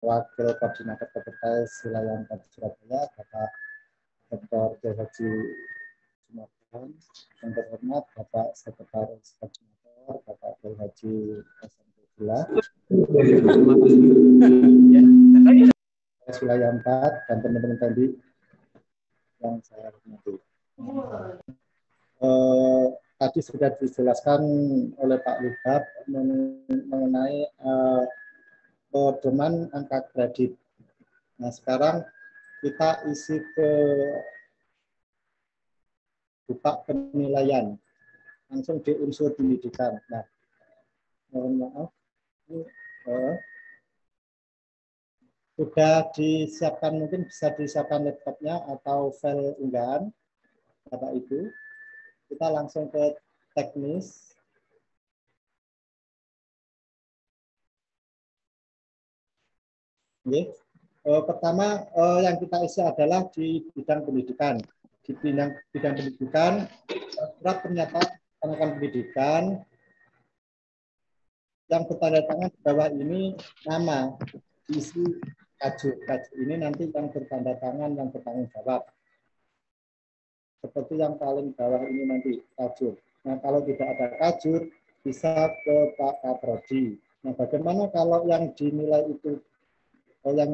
Wakil Koordinator Sekretaris Wilayah 4 Surabaya, Bapak Dr. Haji Jumatkan, yang terhormat Bapak Sekretaris Koordinator, Bapak Haji SMP Wilayah 4 dan teman-teman tadi yang saya hormati. Tadi sudah dijelaskan oleh Pak Lubab mengenai pedoman angka kredit. Nah, sekarang kita isi ke buka penilaian langsung di unsur pendidikan. Nah, mohon maaf, sudah disiapkan, mungkin bisa disiapkan laptopnya atau file unggahan Bapak Ibu. Kita langsung ke teknis. Oke. Pertama yang kita isi adalah di bidang pendidikan. Di bidang pendidikan, surat pernyataan ketenagaan pendidikan yang bertanda tangan di bawah ini nama, isi kajur. Kajur ini nanti yang bertanda tangan yang bertanggung jawab. Seperti yang paling bawah ini nanti kajur. Nah, kalau tidak ada kajur, bisa ke Pak Kaprodi. Nah, bagaimana kalau yang dinilai itu yang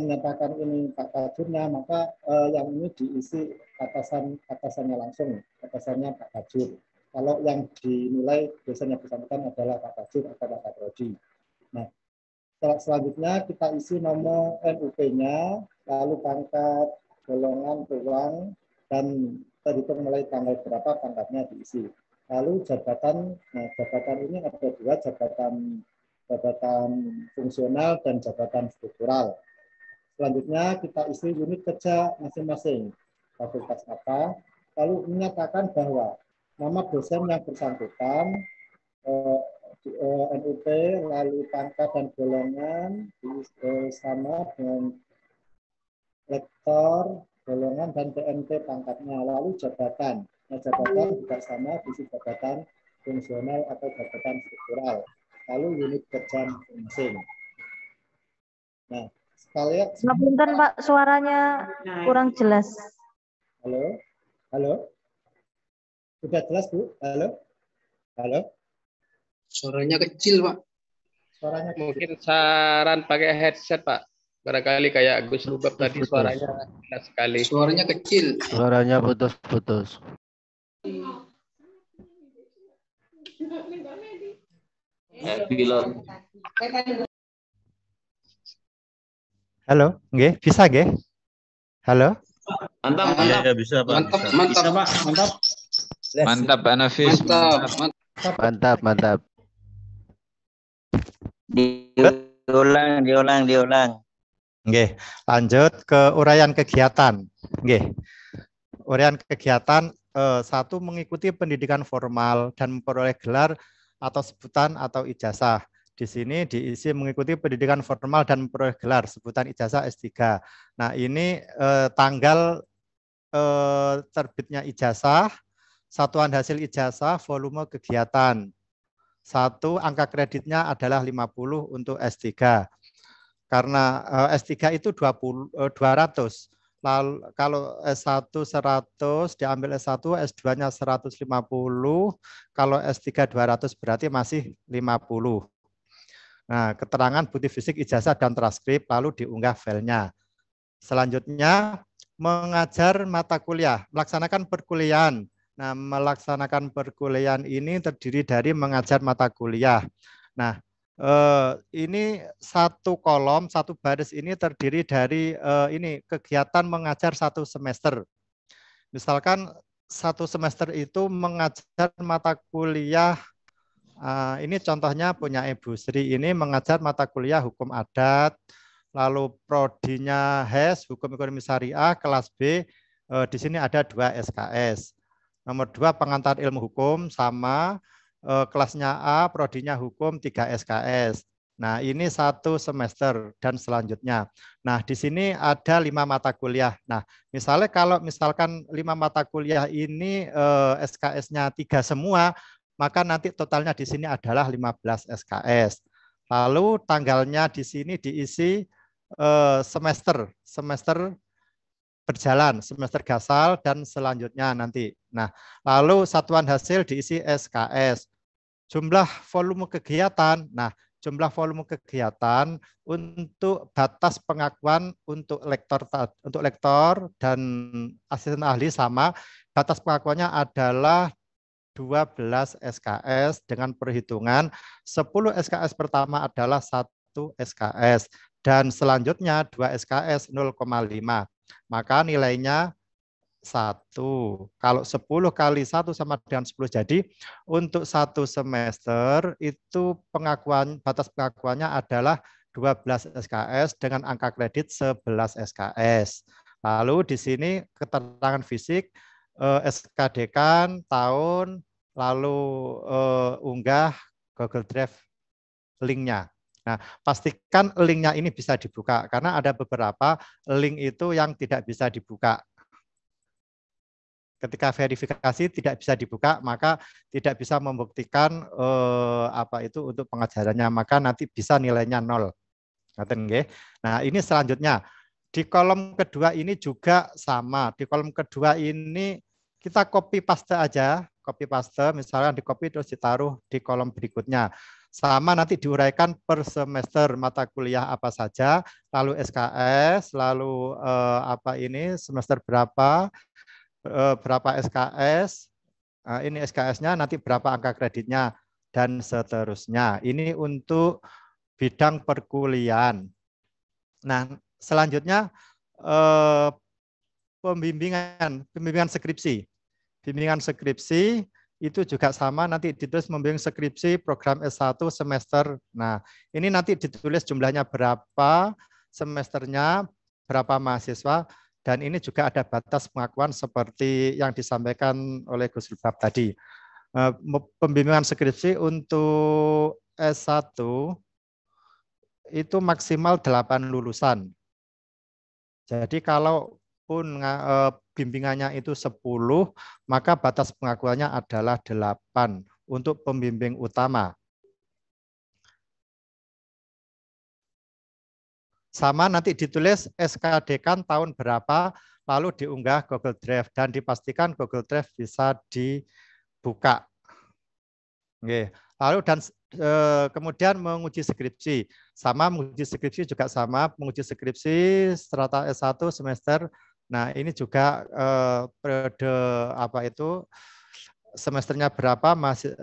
menyatakan ini Pak Kajurnya, maka yang ini diisi atasannya langsung, atasannya Pak Kajur. Kalau yang dinilai biasanya bersangkutan adalah Pak Kajur atau Pak Kaprodi. Nah, selanjutnya kita isi nomor NUP-nya, lalu pangkat, golongan, uang, dan terhitung mulai tanggal berapa pangkatnya diisi. Lalu jabatan, nah jabatan ini ada dua, jabatan fungsional dan jabatan struktural. Selanjutnya kita isi unit kerja masing-masing, fakultas apa, lalu menyatakan bahwa nama dosen yang bersangkutan, NUP, lalu pangkat dan golongan sama dengan lektor, golongan, dan PMT pangkatnya, lalu jabatan. Nah, jabatan juga sama, isi jabatan fungsional atau jabatan struktural. Lalu unit kerja masing-masing. Nah, sekalian. Punten Pak, suaranya kurang jelas. Halo, halo. Sudah jelas Bu? Halo, halo. Suaranya kecil Pak. Suaranya kecil. Mungkin saran pakai headset Pak. Barangkali kayak Gus Lubab tadi suaranya jelas sekali. Suaranya kecil. Suaranya putus-putus. Halo, nggih, bisa nggih? Halo? Mantap, mantap. Ya, bisa Pak. Mantap, Bisa. mantap. Bisa, Pak. Mantap. Mantap, Pak Nafis. Mantap, mantap. Diulang. Nggih, lanjut ke uraian kegiatan. Nggih. Uraian kegiatan satu, mengikuti pendidikan formal dan memperoleh gelar atau sebutan atau ijazah. Di sini diisi mengikuti pendidikan formal dan memperoleh gelar, sebutan ijazah S3. Nah, ini tanggal terbitnya ijazah, satuan hasil ijazah, volume kegiatan. 1, angka kreditnya adalah 50 untuk S3. Karena S3 itu 200. Lalu kalau S1 100 diambil S1, S2-nya 150, kalau S3 200 berarti masih 50. Nah, keterangan bukti fisik, ijazah, dan transkrip, lalu diunggah filenya. Selanjutnya, mengajar mata kuliah, melaksanakan perkuliahan. Nah, melaksanakan perkuliahan ini terdiri dari mengajar mata kuliah. Nah, ini satu kolom, satu baris ini terdiri dari ini kegiatan mengajar 1 semester. Misalkan 1 semester itu mengajar mata kuliah. Ini contohnya punya Ibu Sri, ini mengajar mata kuliah hukum adat, lalu prodinya HES, hukum ekonomi syariah, kelas B, di sini ada 2 SKS. Nomor 2 pengantar ilmu hukum sama, kelasnya A, prodinya hukum 3 SKS. Nah, ini 1 semester dan selanjutnya. Nah, di sini ada 5 mata kuliah. Nah, misalnya kalau misalkan 5 mata kuliah ini SKS-nya 3 semua, maka nanti totalnya di sini adalah 15 SKS. Lalu tanggalnya di sini diisi semester berjalan, semester gasal dan selanjutnya nanti. Nah, lalu satuan hasil diisi SKS. Jumlah volume kegiatan. Nah, jumlah volume kegiatan untuk batas pengakuan untuk lektor dan asisten ahli sama, batas pengakuannya adalah 12 SKS dengan perhitungan 10 SKS pertama adalah 1 SKS dan selanjutnya 2 SKS 0,5. Maka nilainya 1. Kalau 10 kali 1 sama dengan 10. Jadi untuk 1 semester itu batas pengakuannya adalah 12 SKS dengan angka kredit 11 SKS. Lalu di sini keterangan fisik, SK Dekan, tahun, lalu unggah Google Drive linknya. Nah, pastikan linknya ini bisa dibuka karena ada beberapa link itu yang tidak bisa dibuka. Ketika verifikasi tidak bisa dibuka, maka tidak bisa membuktikan apa itu untuk pengajarannya, maka nanti bisa nilainya 0. Nah, ini selanjutnya di kolom kedua ini juga sama. Di kolom kedua ini kita copy paste aja, copy paste, misalnya di copy terus ditaruh di kolom berikutnya. Sama nanti diuraikan per semester mata kuliah apa saja, lalu SKS, lalu apa ini semester berapa SKS, ini SKS-nya nanti berapa angka kreditnya dan seterusnya. Ini untuk bidang perkuliahan. Nah, selanjutnya pembimbingan skripsi. Bimbingan skripsi itu juga sama, nanti ditulis membimbing skripsi program S1 semester. Nah, ini nanti ditulis jumlahnya berapa, semesternya, berapa mahasiswa, dan ini juga ada batas pengakuan seperti yang disampaikan oleh Gus Lubab tadi. Pembimbingan skripsi untuk S1 itu maksimal 8 lulusan. Jadi kalau pun bimbingannya itu 10, maka batas pengakuannya adalah 8 untuk pembimbing utama. Sama nanti ditulis SK Dekan tahun berapa, lalu diunggah Google Drive dan dipastikan Google Drive bisa dibuka. Oke. Lalu kemudian menguji skripsi. Sama menguji skripsi juga sama, menguji skripsi strata S1 semester. Nah, ini juga periode apa itu semesternya berapa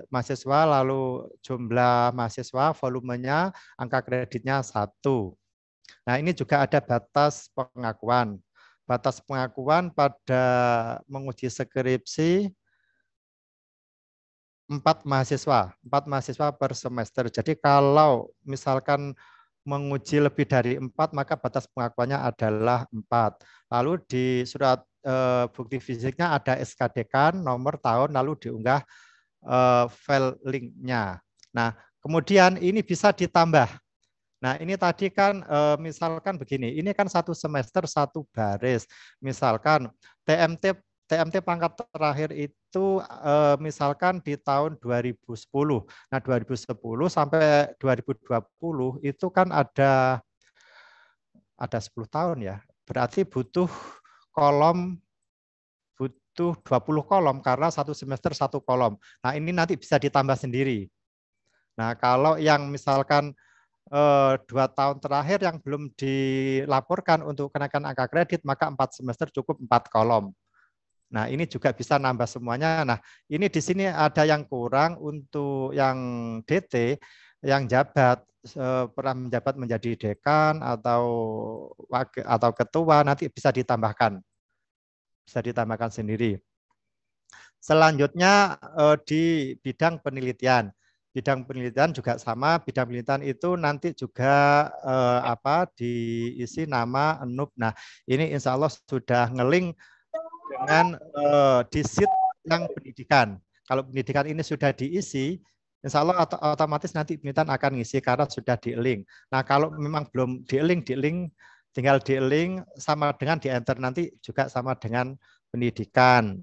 mahasiswa, lalu jumlah mahasiswa, volumenya, angka kreditnya 1. Nah, ini juga ada batas pengakuan. Batas pengakuan pada menguji skripsi 4 mahasiswa per semester. Jadi kalau misalkan menguji lebih dari 4, maka batas pengakuannya adalah 4. Lalu di surat bukti fisiknya ada SK Dekan, nomor, tahun, lalu diunggah file linknya. Nah, kemudian ini bisa ditambah. Nah, ini tadi kan misalkan begini, ini kan 1 semester 1 baris. Misalkan TMT pangkat terakhir itu misalkan di tahun 2010. Nah, 2010 sampai 2020 itu kan ada 10 tahun ya. Berarti butuh 20 kolom karena 1 semester 1 kolom. Nah, ini nanti bisa ditambah sendiri. Nah, kalau yang misalkan 2 tahun terakhir yang belum dilaporkan untuk kenaikan angka kredit, maka 4 semester cukup 4 kolom. Nah, ini juga bisa nambah semuanya. Nah, ini di sini ada yang kurang untuk yang DT, yang jabat, pernah menjabat menjadi dekan atau ketua, nanti bisa ditambahkan. Bisa ditambahkan sendiri. Selanjutnya di bidang penelitian. Bidang penelitian juga sama, bidang penelitian itu nanti juga diisi nama ENUP. Nah, ini insya Allah sudah nge-link dengan di sheet yang pendidikan. Kalau pendidikan ini sudah diisi, insya Allah otomatis nanti penelitian akan ngisi karena sudah di-link. Nah, kalau memang belum di-link, tinggal di-link sama dengan di-enter, nanti juga sama dengan pendidikan.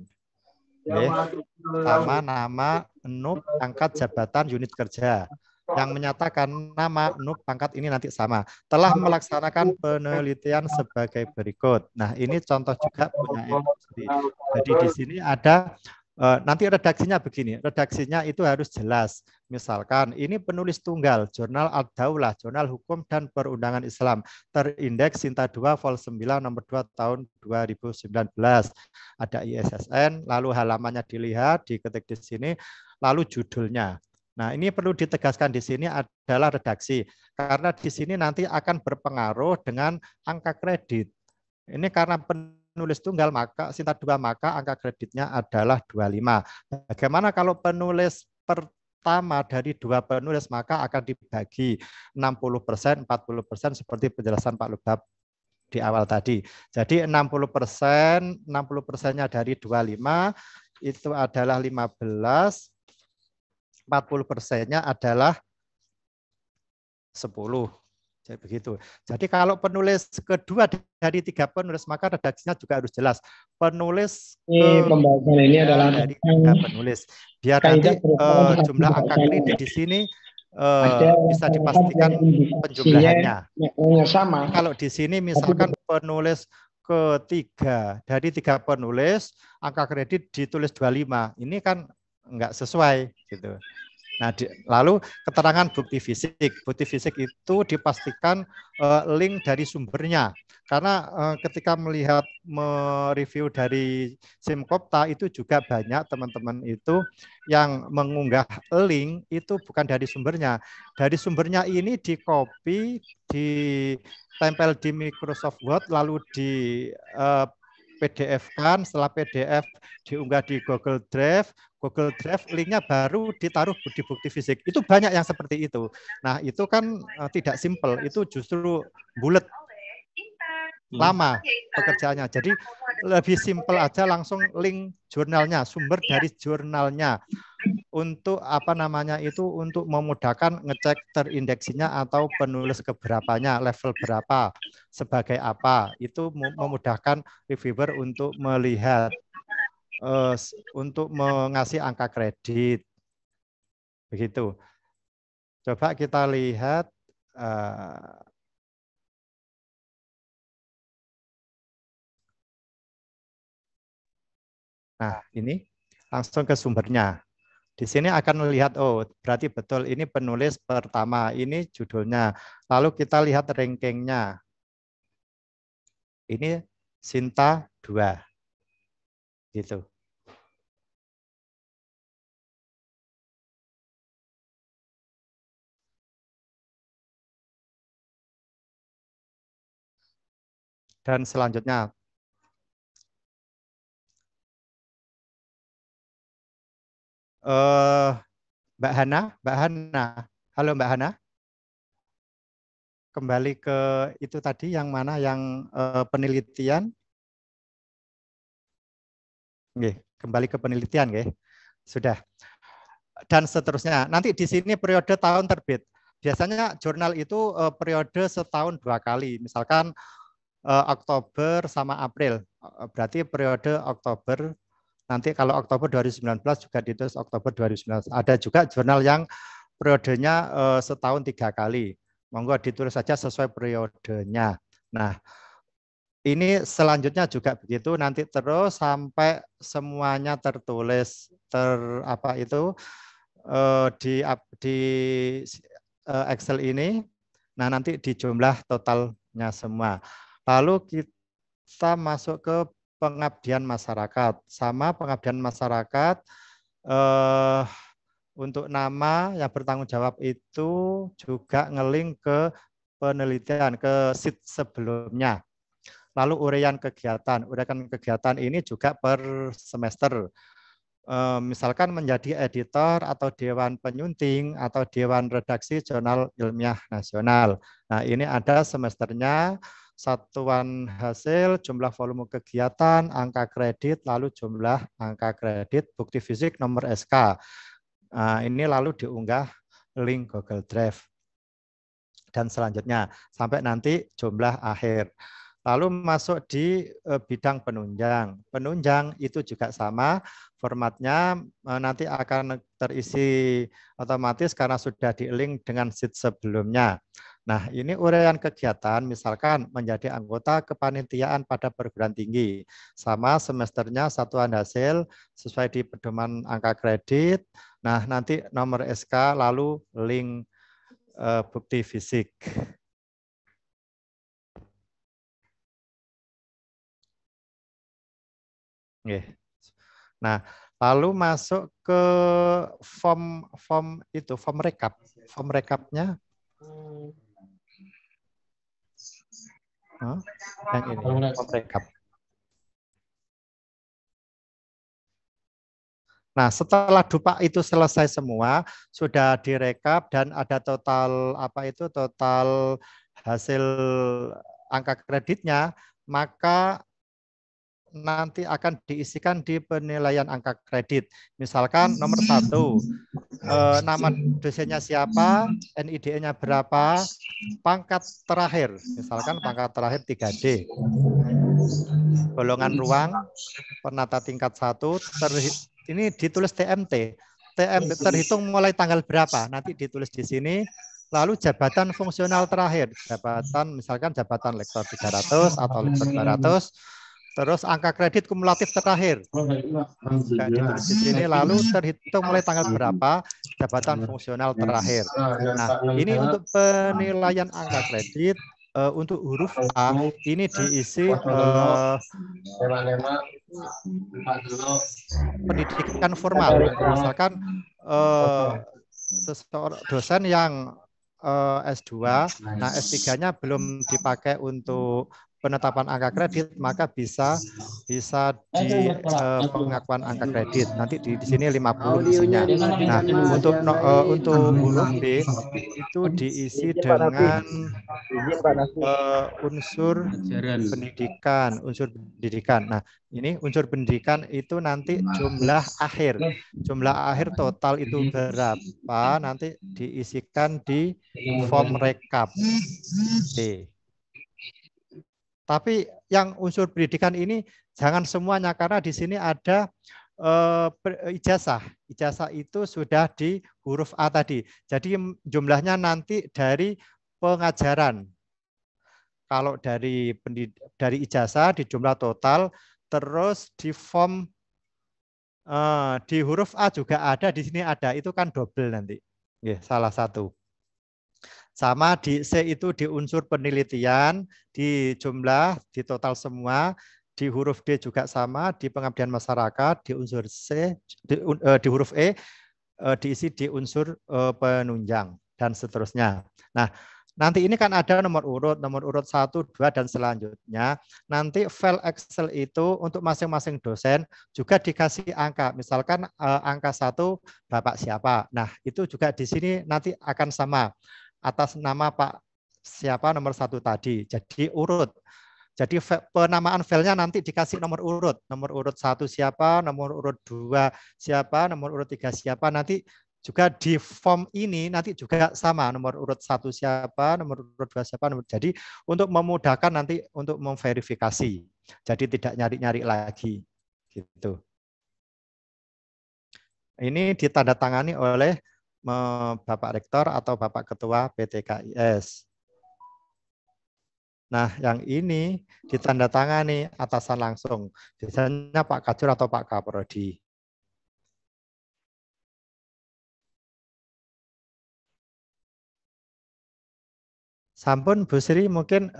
Sama nama, ENUP, pangkat, jabatan, unit kerja. yang menyatakan nama, NUP, pangkat ini nanti sama. Telah melaksanakan penelitian sebagai berikut. Nah, ini contoh juga punya industri. Jadi di sini ada nanti redaksinya begini. Redaksinya itu harus jelas. Misalkan ini penulis tunggal, Jurnal Ad-Daulah, Jurnal Hukum dan Perundangan Islam, terindeks Sinta 2 Vol 9 nomor 2 tahun 2019. Ada ISSN, lalu halamannya dilihat, diketik di sini, lalu judulnya. Nah, ini perlu ditegaskan di sini adalah redaksi, karena di sini nanti akan berpengaruh dengan angka kredit. Ini karena penulis tunggal, maka Sinta 2, maka angka kreditnya adalah 25. Bagaimana kalau penulis pertama dari 2 penulis, maka akan dibagi 60%, 40% seperti penjelasan Pak Lubab di awal tadi. Jadi 60%-nya dari 25 itu adalah 15, 40%-nya adalah 10. Jadi begitu. Jadi kalau penulis kedua dari 3 penulis, maka redaksinya juga harus jelas. Penulis pembahasan ini adalah dari 3 penulis. Biar nanti jumlah angka kredit di sini bisa dipastikan penjumlahannya. Sama. Kalau di sini misalkan penulis ketiga dari 3 penulis, angka kredit ditulis 25. Ini kan enggak sesuai gitu. Nah, lalu keterangan bukti fisik. Bukti fisik itu dipastikan link dari sumbernya. Karena ketika melihat mereview dari Simkopta itu juga banyak teman-teman itu yang mengunggah link itu bukan dari sumbernya. Dari sumbernya ini di-copy, ditempel di Microsoft Word, lalu di PDF-kan, setelah PDF diunggah di Google Drive, linknya baru ditaruh di bukti fisik. Itu banyak yang seperti itu. Nah, itu kan tidak simple, itu justru bulat, lama pekerjaannya. Jadi lebih simple aja, langsung link jurnalnya, sumber dari jurnalnya. Untuk apa namanya itu, untuk memudahkan ngecek terindeksinya atau penulis keberapanya, level berapa, sebagai apa, itu memudahkan reviewer untuk melihat, untuk mengasih angka kredit. Begitu. Coba kita lihat. Nah, ini langsung ke sumbernya. Di sini akan melihat, oh berarti betul ini penulis pertama, ini judulnya. Lalu kita lihat rankingnya. Ini Sinta 2. Gitu. Dan selanjutnya. Mbak Hana, halo Mbak Hana. Kembali ke itu tadi yang mana yang penelitian. Nggih, kembali ke penelitian nggih. Sudah. Dan seterusnya. Nanti di sini periode tahun terbit. Biasanya jurnal itu periode setahun 2 kali. Misalkan Oktober sama April. Berarti periode Oktober. Nanti kalau Oktober 2019 juga ditulis Oktober 2019. Ada juga jurnal yang periodenya setahun 3 kali. Monggo ditulis saja sesuai periodenya. Nah, ini selanjutnya juga begitu. Nanti terus sampai semuanya tertulis di Excel ini. Nah, nanti dijumlah totalnya semua. Lalu kita masuk ke pengabdian masyarakat. Sama pengabdian masyarakat, untuk nama yang bertanggung jawab itu juga ngelink ke penelitian, ke sheet sebelumnya. Lalu uraian kegiatan. Uraian kegiatan ini juga per semester. Misalkan menjadi editor atau dewan penyunting atau dewan redaksi jurnal ilmiah nasional. Nah, ini ada semesternya, satuan hasil, jumlah volume kegiatan, angka kredit, lalu jumlah angka kredit, bukti fisik, nomor SK. Nah, ini lalu diunggah link Google Drive. Dan selanjutnya, sampai nanti jumlah akhir. Lalu masuk di bidang penunjang. Penunjang itu juga sama, formatnya nanti akan terisi otomatis karena sudah di-link dengan sheet sebelumnya. Nah, ini uraian kegiatan, misalkan menjadi anggota kepanitiaan pada perguruan tinggi. Sama semesternya satuan hasil sesuai di pedoman angka kredit. Nah, nanti nomor SK lalu link bukti fisik. Nah, lalu masuk ke form rekap. Form rekapnya yang ini, form rekap. Nah, setelah Dupak itu selesai semua, sudah direkap dan ada total total hasil angka kreditnya, maka nanti akan diisikan di penilaian angka kredit. Misalkan nomor 1, nama dosennya siapa, NIDE-nya berapa, pangkat terakhir, misalkan pangkat terakhir 3D. Golongan ruang, penata tingkat 1, ini ditulis TMT. TMT terhitung mulai tanggal berapa, nanti ditulis di sini. Lalu jabatan fungsional terakhir, misalkan jabatan lektor 300 atau lektor 200. Terus angka kredit kumulatif terakhir. Ditulis di sini, lalu terhitung mulai tanggal berapa jabatan fungsional terakhir. Nah, ini untuk penilaian angka kredit. Untuk huruf A ini diisi pendidikan formal. Misalkan dosen yang S2, nah S3-nya belum dipakai untuk penetapan angka kredit, maka bisa di pengakuan angka kredit. Nanti di sini 50 isinya. Nah, untuk huruf B itu diisi dengan unsur pendidikan. Nah, ini unsur pendidikan itu nanti jumlah akhir. Jumlah akhir total itu berapa nanti diisikan di form rekap D. Tapi yang unsur pendidikan ini jangan semuanya, karena di sini ada ijazah. Ijazah itu sudah di huruf A tadi. Jadi jumlahnya nanti dari pengajaran. Kalau dari ijazah di jumlah total, terus di form di huruf A juga ada, di sini ada, itu kan double nanti. Salah satu. Sama di C itu di unsur penelitian, di jumlah, di total semua, di huruf D juga sama, di pengabdian masyarakat, di unsur C, di huruf E, diisi di unsur penunjang, dan seterusnya. Nah, nanti ini kan ada nomor urut 1, 2, dan selanjutnya. Nanti file Excel itu untuk masing-masing dosen juga dikasih angka. Misalkan angka 1 Bapak siapa. Nah, itu juga di sini nanti akan sama. Atas nama Pak siapa nomor 1 tadi. Jadi urut. Jadi penamaan filenya nanti dikasih nomor urut. Nomor urut 1 siapa, nomor urut 2 siapa, nomor urut 3 siapa. Nanti juga di form ini nanti juga sama. Nomor urut 1 siapa, nomor urut 2 siapa. Jadi untuk memudahkan nanti untuk memverifikasi. Jadi tidak nyari-nyari lagi. Gitu. Ini ditandatangani oleh Bapak Rektor atau Bapak Ketua PTKIS. Nah, yang ini ditandatangani atasan langsung. Biasanya Pak Kajur atau Pak Kaprodi. Sampun Bu Sri, mungkin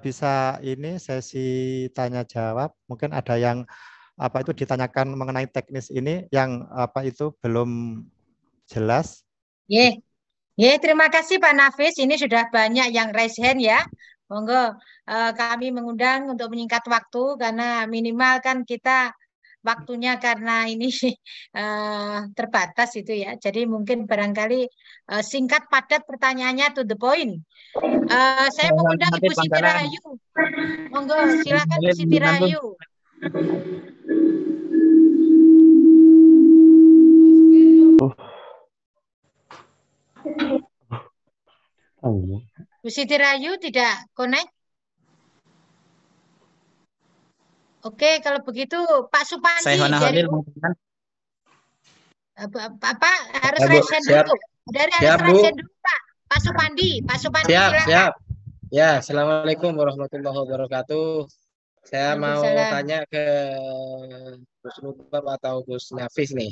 bisa ini sesi tanya jawab. Mungkin ada yang itu ditanyakan mengenai teknis ini yang itu belum jelas. Terima kasih Pak Nafis. Ini sudah banyak yang raise hand ya. Monggo kami mengundang untuk menyingkat waktu karena minimal kan kita waktunya karena ini terbatas itu ya. Jadi mungkin barangkali singkat padat pertanyaannya to the point. Saya mengundang Ibu Siti Rahayu. Monggo silakan Bu Siti Rahayu. Bu Siti Rahayu tidak connect? Oke, kalau begitu Pak Supandi Saya Hana dari Halil mengatakan. apa harus Ya, Bu. resen Siap. dulu. Dari harus Siap, Bu. resen dulu Pak. Pak Supandi Siap, silakan. siap. Ya, Assalamualaikum warahmatullahi wabarakatuh. Saya mau Waalaikumsalam. tanya ke Gus Lubab atau Gus Nafis nih.